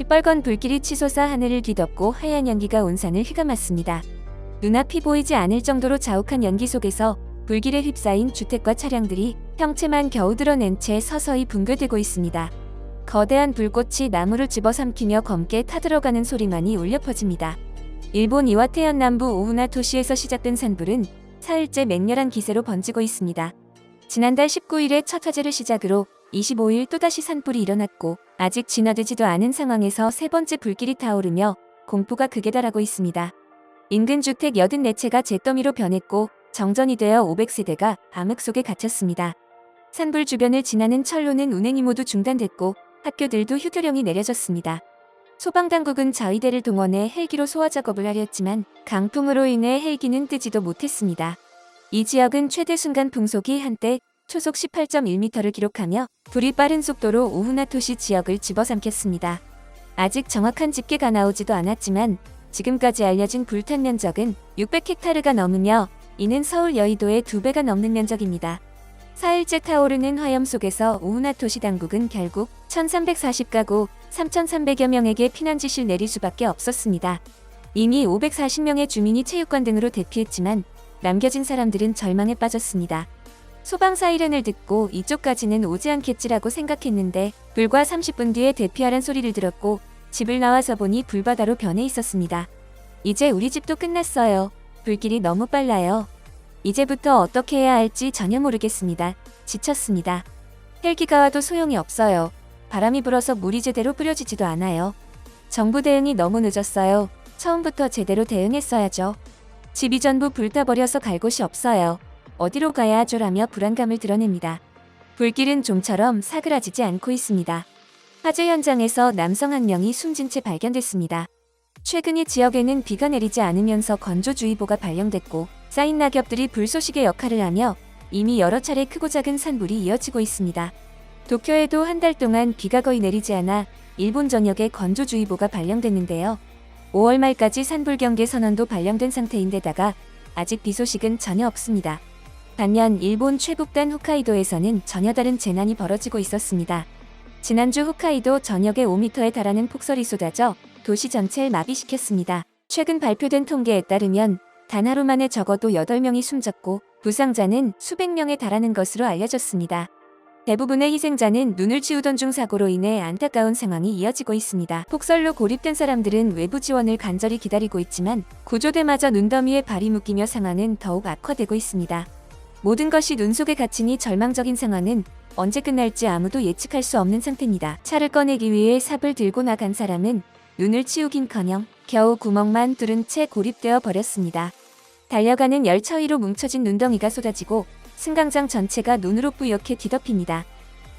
시뻘건 불길이 치솟아 하늘을 뒤덮고 하얀 연기가 온 산을 휘감았습니다. 눈앞이 보이지 않을 정도로 자욱한 연기 속에서 불길에 휩싸인 주택과 차량들이 형체만 겨우 드러낸 채 서서히 붕괴되고 있습니다. 거대한 불꽃이 나무를 집어삼키며 검게 타들어가는 소리만이 울려 퍼집니다. 일본 이와테현 남부 오후나 도시에서 시작된 산불은 사흘째 맹렬한 기세로 번지고 있습니다. 지난달 19일에 첫 화재를 시작으로 25일 또다시 산불이 일어났고 아직 진화되지도 않은 상황에서 세 번째 불길이 타오르며 공포가 극에 달하고 있습니다. 인근 주택 84채가 잿더미로 변했고 정전이 되어 500세대가 암흑 속에 갇혔습니다. 산불 주변을 지나는 철로는 운행이 모두 중단됐고 학교들도 휴교령이 내려졌습니다. 소방당국은 자위대를 동원해 헬기로 소화 작업을 하려 했지만 강풍으로 인해 헬기는 뜨지도 못했습니다. 이 지역은 최대 순간 풍속이 한때 초속 18.1m를 기록하며 불이 빠른 속도로 오후나토시 지역을 집어삼켰습니다. 아직 정확한 집계가 나오지도 않았지만 지금까지 알려진 불탄 면적은 600헥타르가 넘으며 이는 서울 여의도의 2배가 넘는 면적입니다. 4일째 타오르는 화염 속에서 오후나토시 당국은 결국 1340가구 3300여 명에게 피난 지시를 내릴 수밖에 없었습니다. 이미 540명의 주민이 체육관 등으로 대피했지만 남겨진 사람들은 절망에 빠졌습니다. 소방 사이렌을 듣고 이쪽까지는 오지 않겠지라고 생각했는데 불과 30분 뒤에 대피하란 소리를 들었고 집을 나와서 보니 불바다로 변해 있었습니다. 이제 우리 집도 끝났어요. 불길이 너무 빨라요. 이제부터 어떻게 해야 할지 전혀 모르겠습니다. 지쳤습니다. 헬기가 와도 소용이 없어요. 바람이 불어서 물이 제대로 뿌려지지도 않아요. 정부 대응이 너무 늦었어요. 처음부터 제대로 대응했어야죠. 집이 전부 불타버려서 갈 곳이 없어요. 어디로 가야 하죠라며 불안감을 드러냅니다. 불길은 좀처럼 사그라지지 않고 있습니다. 화재 현장에서 남성 1명이 숨진 채 발견됐습니다. 최근 이 지역에는 비가 내리지 않으면서 건조주의보가 발령됐고 쌓인 낙엽들이 불쏘시개 역할을 하며 이미 여러 차례 크고 작은 산불이 이어지고 있습니다. 도쿄에도 한 달 동안 비가 거의 내리지 않아 일본 전역에 건조주의보가 발령됐는데요. 5월 말까지 산불 경계 선언도 발령된 상태인데다가 아직 비 소식은 전혀 없습니다. 반면 일본 최북단 홋카이도에서는 전혀 다른 재난이 벌어지고 있었습니다. 지난주 홋카이도 전역에 5m에 달하는 폭설이 쏟아져 도시 전체를 마비시켰습니다. 최근 발표된 통계에 따르면 단 하루 만에 적어도 8명이 숨졌고 부상자는 수백 명에 달하는 것으로 알려졌습니다. 대부분의 희생자는 눈을 치우던 중 사고로 인해 안타까운 상황이 이어지고 있습니다. 폭설로 고립된 사람들은 외부 지원을 간절히 기다리고 있지만 구조대마저 눈더미에 발이 묶이며 상황은 더욱 악화되고 있습니다. 모든 것이 눈 속에 갇히니 절망적인 상황은 언제 끝날지 아무도 예측할 수 없는 상태입니다. 차를 꺼내기 위해 삽을 들고 나간 사람은 눈을 치우긴커녕 겨우 구멍만 뚫은 채 고립되어 버렸습니다. 달려가는 열차 위로 뭉쳐진 눈덩이가 쏟아지고 승강장 전체가 눈으로 뿌옇게 뒤덮입니다.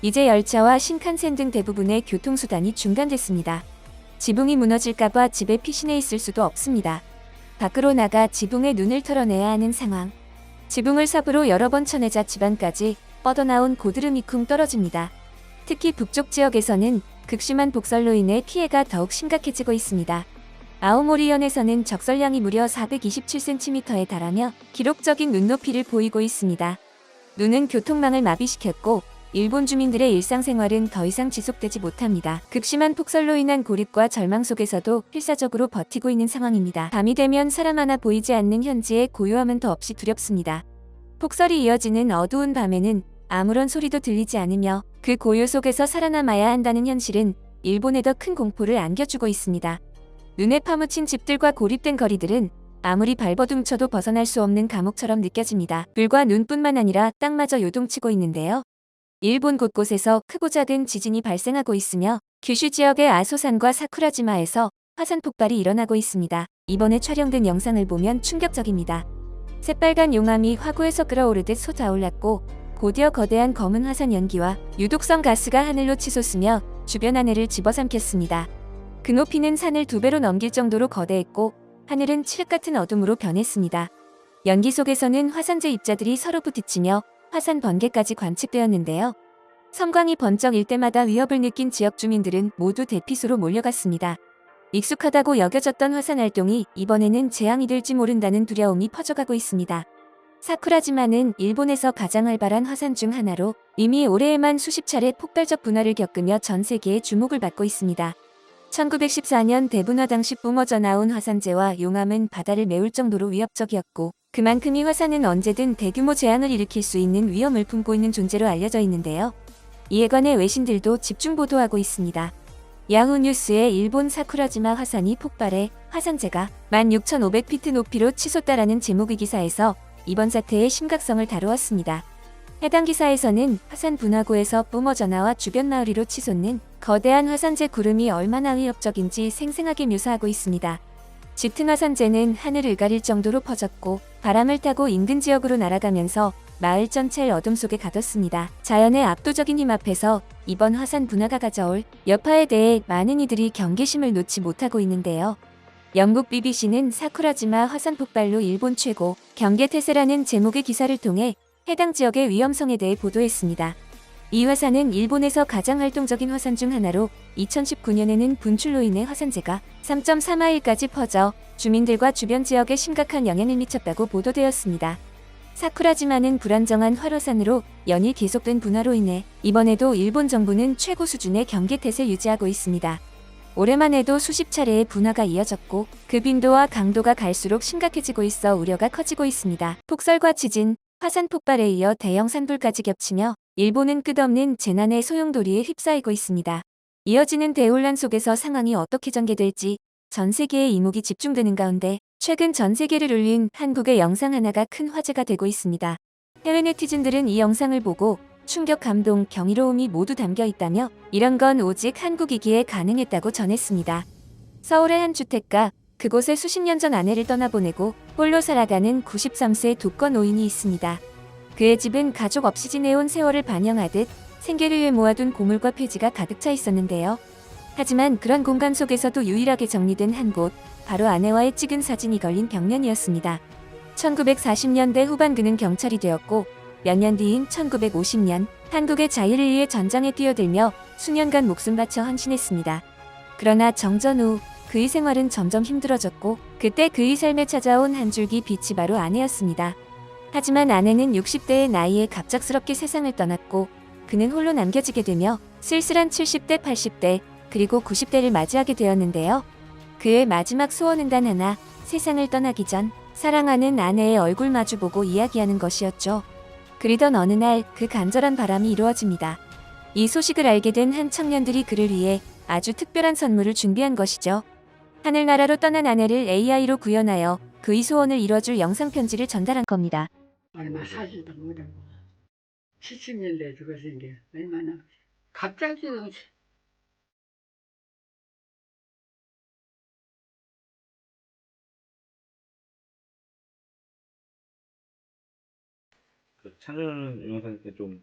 이제 열차와 신칸센 등 대부분의 교통수단이 중단됐습니다. 지붕이 무너질까봐 집에 피신해 있을 수도 없습니다. 밖으로 나가 지붕에 눈을 털어내야 하는 상황. 지붕을 삽으로 여러 번 쳐내자 집안까지 뻗어나온 고드름이 쿵 떨어집니다. 특히 북쪽 지역에서는 극심한 폭설로 인해 피해가 더욱 심각해지고 있습니다. 아오모리현에서는 적설량이 무려 427cm에 달하며 기록적인 눈높이를 보이고 있습니다. 눈은 교통망을 마비시켰고 일본 주민들의 일상생활은 더 이상 지속되지 못합니다. 극심한 폭설로 인한 고립과 절망 속에서도 필사적으로 버티고 있는 상황입니다. 밤이 되면 사람 하나 보이지 않는 현지의 고요함은 더없이 두렵습니다. 폭설이 이어지는 어두운 밤에는 아무런 소리도 들리지 않으며 그 고요 속에서 살아남아야 한다는 현실은 일본에 더 큰 공포를 안겨주고 있습니다. 눈에 파묻힌 집들과 고립된 거리들은 아무리 발버둥쳐도 벗어날 수 없는 감옥처럼 느껴집니다. 불과 눈뿐만 아니라 땅마저 요동치고 있는데요. 일본 곳곳에서 크고 작은 지진이 발생하고 있으며 규슈 지역의 아소산과 사쿠라지마에서 화산 폭발이 일어나고 있습니다. 이번에 촬영된 영상을 보면 충격적입니다. 새빨간 용암이 화구에서 끓어오르듯 솟아올랐고 곧이어 거대한 검은 화산 연기와 유독성 가스가 하늘로 치솟으며 주변 하늘을 집어삼켰습니다. 그 높이는 산을 2배로 넘길 정도로 거대했고 하늘은 칠흑 같은 어둠으로 변했습니다. 연기 속에서는 화산재 입자들이 서로 부딪히며 화산 번개까지 관측되었는데요. 섬광이 번쩍 일 때마다 위협을 느낀 지역 주민들은 모두 대피소로 몰려갔습니다. 익숙하다고 여겨졌던 화산 활동이 이번에는 재앙이 될지 모른다는 두려움이 퍼져가고 있습니다. 사쿠라지마는 일본에서 가장 활발한 화산 중 하나로 이미 올해에만 수십 차례 폭발적 분화를 겪으며 전 세계의 주목을 받고 있습니다. 1914년 대분화 당시 뿜어져 나온 화산재와 용암은 바다를 메울 정도로 위협적이었고 그만큼 이 화산은 언제든 대규모 재앙을 일으킬 수 있는 위험을 품고 있는 존재로 알려져 있는데요. 이에 관해 외신들도 집중 보도하고 있습니다. 야후 뉴스에 일본 사쿠라지마 화산이 폭발해 화산재가 16,500피트 높이로 치솟다라는 제목의 기사에서 이번 사태의 심각성을 다루었습니다. 해당 기사에서는 화산 분화구에서 뿜어져 나와 주변 마을 위로 치솟는 거대한 화산재 구름이 얼마나 위협적인지 생생하게 묘사하고 있습니다. 짙은 화산재는 하늘을 가릴 정도로 퍼졌고 바람을 타고 인근 지역으로 날아가면서 마을 전체를 어둠 속에 가뒀습니다. 자연의 압도적인 힘 앞에서 이번 화산 분화가 가져올 여파에 대해 많은 이들이 경계심을 놓지 못하고 있는데요. 영국 BBC는 사쿠라지마 화산 폭발로 일본 최고 경계태세라는 제목의 기사를 통해 해당 지역의 위험성에 대해 보도했습니다. 이 화산은 일본에서 가장 활동적인 화산 중 하나로 2019년에는 분출로 인해 화산재가 3.4마일까지 퍼져 주민들과 주변 지역에 심각한 영향을 미쳤다고 보도되었습니다. 사쿠라지마는 불안정한 활화산으로 연일 계속된 분화로 인해 이번에도 일본 정부는 최고 수준의 경계태세를 유지하고 있습니다. 올해만 해도 수십 차례의 분화가 이어졌고 그 빈도와 강도가 갈수록 심각해지고 있어 우려가 커지고 있습니다. 폭설과 지진, 화산 폭발에 이어 대형 산불까지 겹치며 일본은 끝없는 재난의 소용돌이에 휩싸이고 있습니다. 이어지는 대혼란 속에서 상황이 어떻게 전개될지 전 세계의 이목이 집중되는 가운데 최근 전 세계를 울린 한국의 영상 하나가 큰 화제가 되고 있습니다. 해외 네티즌들은 이 영상을 보고 충격, 감동, 경이로움이 모두 담겨 있다며 이런 건 오직 한국이기에 가능했다고 전했습니다. 서울의 한 주택가, 그곳에 수십 년 전 아내를 떠나보내고 홀로 살아가는 93세 독거 노인이 있습니다. 그의 집은 가족 없이 지내온 세월을 반영하듯 생계를 위해 모아둔 고물과 폐지가 가득 차 있었는데요. 하지만 그런 공간 속에서도 유일하게 정리된 한 곳, 바로 아내와의 찍은 사진이 걸린 벽면이었습니다. 1940년대 후반 그는 경찰이 되었고 몇 년 뒤인 1950년 한국의 자유를 위해 전장에 뛰어들며 수년간 목숨 바쳐 헌신했습니다. 그러나 정전 후 그의 생활은 점점 힘들어졌고 그때 그의 삶에 찾아온 한 줄기 빛이 바로 아내였습니다. 하지만 아내는 60대의 나이에 갑작스럽게 세상을 떠났고 그는 홀로 남겨지게 되며 쓸쓸한 70대, 80대, 그리고 90대를 맞이하게 되었는데요. 그의 마지막 소원은 단 하나, 세상을 떠나기 전 사랑하는 아내의 얼굴 마주보고 이야기하는 것이었죠. 그리던 어느 날 그 간절한 바람이 이루어집니다. 이 소식을 알게 된 한 청년들이 그를 위해 아주 특별한 선물을 준비한 것이죠. 하늘나라로 떠난 아내를 AI로 구현하여 그의 소원을 이뤄줄 영상편지를 전달한 겁니다. 얼마 사지도 못하고 70년 내 죽었은 게 얼마나 갑자기 그 촬영 영상 때 좀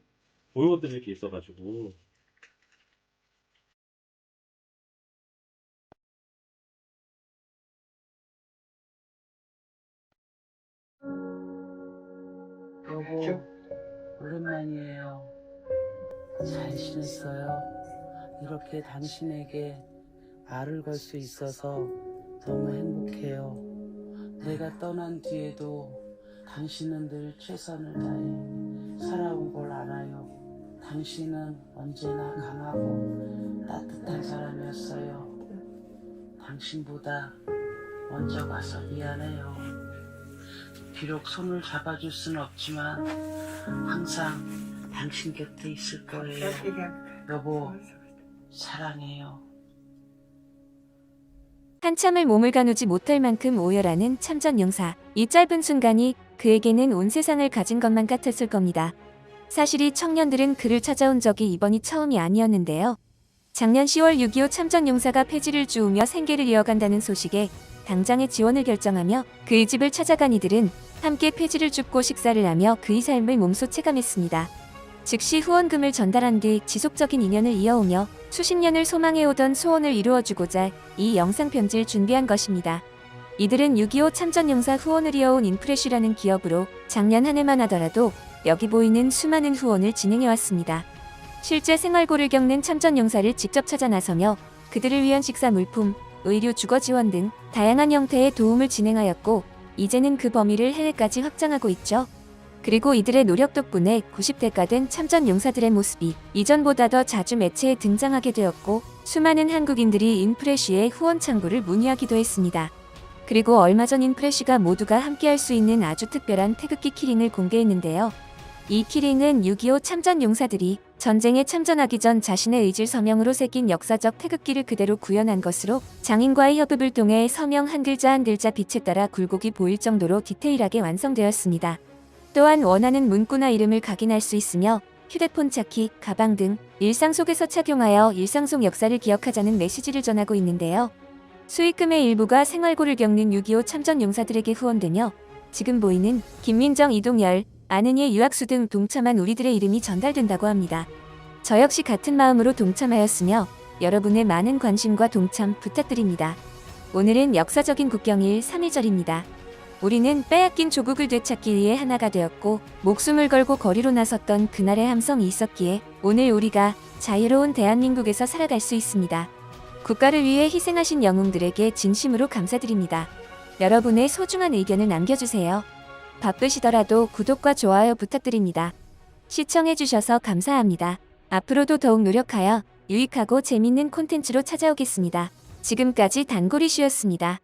보여드릴 게 있어가지고. 여보, 오랜만이에요. 잘 지냈어요? 이렇게 당신에게 말을 걸 수 있어서 너무 행복해요. 내가 떠난 뒤에도 당신은 늘 최선을 다해 살아온 걸 알아요. 당신은 언제나 강하고 따뜻한 사람이었어요. 당신보다 먼저 가서 미안해요. 비록 손을 잡아줄 순 없지만 항상 당신 곁에 있을 거예요. 여보, 사랑해요. 한참을 몸을 가누지 못할 만큼 오열하는 참전 용사. 이 짧은 순간이 그에게는 온 세상을 가진 것만 같았을 겁니다. 사실 이 청년들은 그를 찾아온 적이 이번이 처음이 아니었는데요. 작년 10월 6.25 참전 용사가 폐지를 주우며 생계를 이어간다는 소식에 당장의 지원을 결정하며 그의 집을 찾아간 이들은 함께 폐지를 줍고 식사를 하며 그의 삶을 몸소 체감했습니다. 즉시 후원금을 전달한 뒤 지속적인 인연을 이어오며 수십 년을 소망해오던 소원을 이루어주고자 이 영상편지를 준비한 것입니다. 이들은 6.25 참전용사 후원을 이어온 인프레쉬라는 기업으로 작년 한 해만 하더라도 여기 보이는 수많은 후원을 진행해왔습니다. 실제 생활고를 겪는 참전용사를 직접 찾아 나서며 그들을 위한 식사 물품, 의료 주거 지원 등 다양한 형태의 도움을 진행하였고 이제는 그 범위를 해외까지 확장하고 있죠. 그리고 이들의 노력 덕분에 90대가 된 참전 용사들의 모습이 이전보다 더 자주 매체에 등장하게 되었고 수많은 한국인들이 인프레쉬의 후원 창구를 문의하기도 했습니다. 그리고 얼마 전 인프레쉬가 모두가 함께할 수 있는 아주 특별한 태극기 키링을 공개했는데요. 이 키링은 6.25 참전 용사들이 전쟁에 참전하기 전 자신의 의질 서명으로 새긴 역사적 태극기를 그대로 구현한 것으로 장인과의 협업을 통해 서명 한 글자 한 글자 빛에 따라 굴곡이 보일 정도로 디테일하게 완성되었습니다. 또한 원하는 문구나 이름을 각인할 수 있으며 휴대폰 찾기, 가방 등 일상 속에서 착용하여 일상 속 역사를 기억하자는 메시지를 전하고 있는데요. 수익금의 일부가 생활고를 겪는 6.25 참전 용사들에게 후원되며 지금 보이는 김민정, 이동열, 안은희, 유학수 등 동참한 우리들의 이름이 전달된다고 합니다. 저 역시 같은 마음으로 동참하였으며 여러분의 많은 관심과 동참 부탁드립니다. 오늘은 역사적인 국경일 3.1절입니다. 우리는 빼앗긴 조국을 되찾기 위해 하나가 되었고 목숨을 걸고 거리로 나섰던 그날의 함성이 있었기에 오늘 우리가 자유로운 대한민국에서 살아갈 수 있습니다. 국가를 위해 희생하신 영웅들에게 진심으로 감사드립니다. 여러분의 소중한 의견을 남겨주세요. 바쁘시더라도 구독과 좋아요 부탁드립니다. 시청해주셔서 감사합니다. 앞으로도 더욱 노력하여 유익하고 재밌는 콘텐츠로 찾아오겠습니다. 지금까지 단골이슈였습니다.